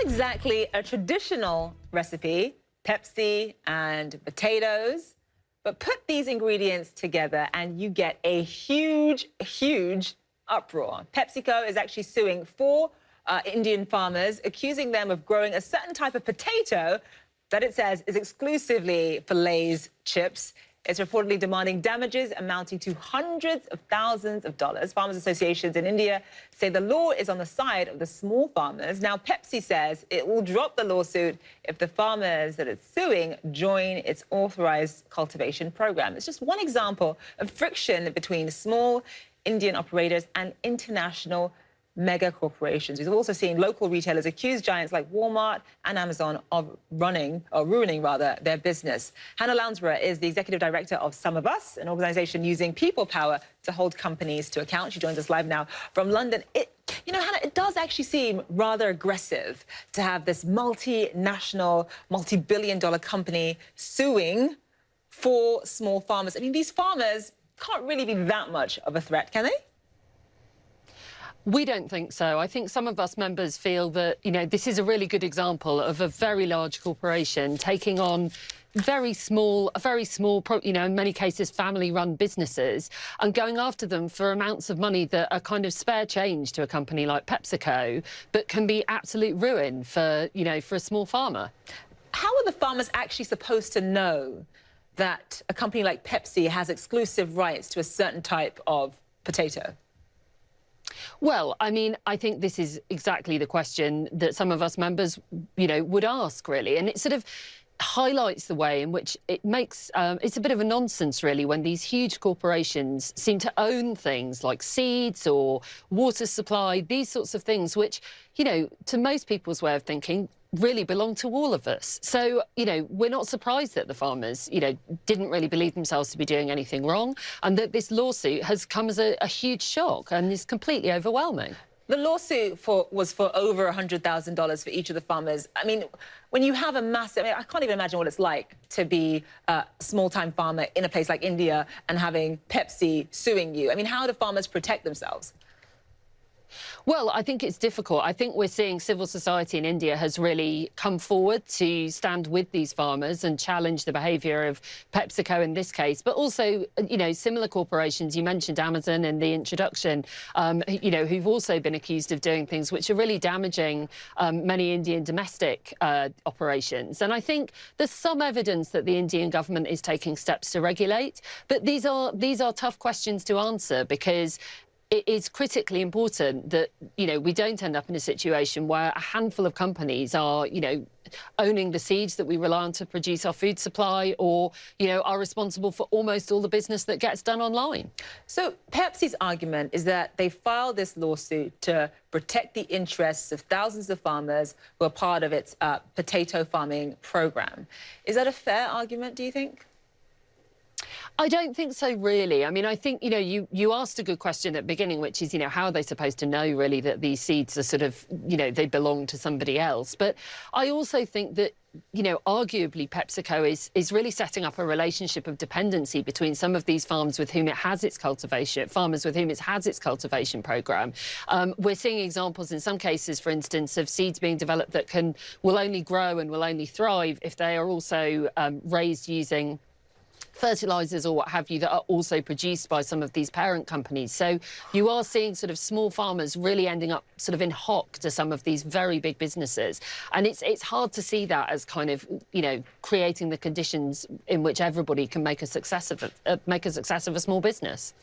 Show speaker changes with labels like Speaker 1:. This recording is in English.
Speaker 1: exactly a traditional recipe, Pepsi and potatoes, but put these ingredients together and you get a huge, huge uproar. PepsiCo is actually suing four Indian farmers, accusing them of growing a certain type of potato that it says is exclusively for Lay's chips. It's reportedly demanding damages amounting to hundreds of thousands of dollars. Farmers' associations in India say the law is on the side of the small farmers. Now, Pepsi says it will drop the lawsuit if the farmers that it's suing join its authorized cultivation program. It's just one example of friction between small Indian operators and international mega corporations. We've also seen local retailers accuse giants like Walmart and Amazon of ruining their business. Hannah Lounsborough is the executive director of Some of Us, an organization using people power to hold companies to account. She joins us live now from London. Hannah, it does actually seem rather aggressive to have this multinational, multi-billion-dollar company suing four small farmers. I mean, these farmers can't really be that much of a threat, can they?
Speaker 2: We don't think so. I think Some of Us members feel that, this is a really good example of a very large corporation taking on very small, in many cases, family-run businesses and going after them for amounts of money that are kind of spare change to a company like PepsiCo, but can be absolute ruin for, for a small farmer.
Speaker 1: How are the farmers actually supposed to know that a company like Pepsi has exclusive rights to a certain type of potato?
Speaker 2: Well, I mean, I think this is exactly the question that Some of Us members, would ask, really. And it sort of highlights the way in which it makes it's a bit of a nonsense, really, when these huge corporations seem to own things like seeds or water supply, these sorts of things, which, to most people's way of thinking, really belong to all of us. So, we're not surprised that the farmers, didn't really believe themselves to be doing anything wrong, and that this lawsuit has come as a huge shock and is completely overwhelming.
Speaker 1: The lawsuit was for over $100,000 for each of the farmers. I mean, when you have a massive... I can't even imagine what it's like to be a small-time farmer in a place like India and having Pepsi suing you. I mean, how do farmers protect themselves?
Speaker 2: Well, I think it's difficult. I think we're seeing civil society in India has really come forward to stand with these farmers and challenge the behaviour of PepsiCo in this case, but also, similar corporations. You mentioned Amazon in the introduction, who've also been accused of doing things which are really damaging many Indian domestic operations. And I think there's some evidence that the Indian government is taking steps to regulate, but these are tough questions to answer, because it is critically important that, we don't end up in a situation where a handful of companies are, owning the seeds that we rely on to produce our food supply, or, are responsible for almost all the business that gets done online.
Speaker 1: So Pepsi's argument is that they filed this lawsuit to protect the interests of thousands of farmers who are part of its potato farming program. Is that a fair argument, do you think?
Speaker 2: I don't think so, really. I mean, I think, you asked a good question at the beginning, which is, how are they supposed to know, really, that these seeds are sort of, they belong to somebody else? But I also think that, arguably PepsiCo is really setting up a relationship of dependency between some of these farms with whom it has its farmers with whom it has its cultivation programme. We're seeing examples in some cases, for instance, of seeds being developed that will only grow and will only thrive if they are also raised using fertilizers or what have you that are also produced by some of these parent companies. So you are seeing sort of small farmers really ending up sort of in hock to some of these very big businesses. And it's hard to see that as kind of, creating the conditions in which everybody can make a success of a small business.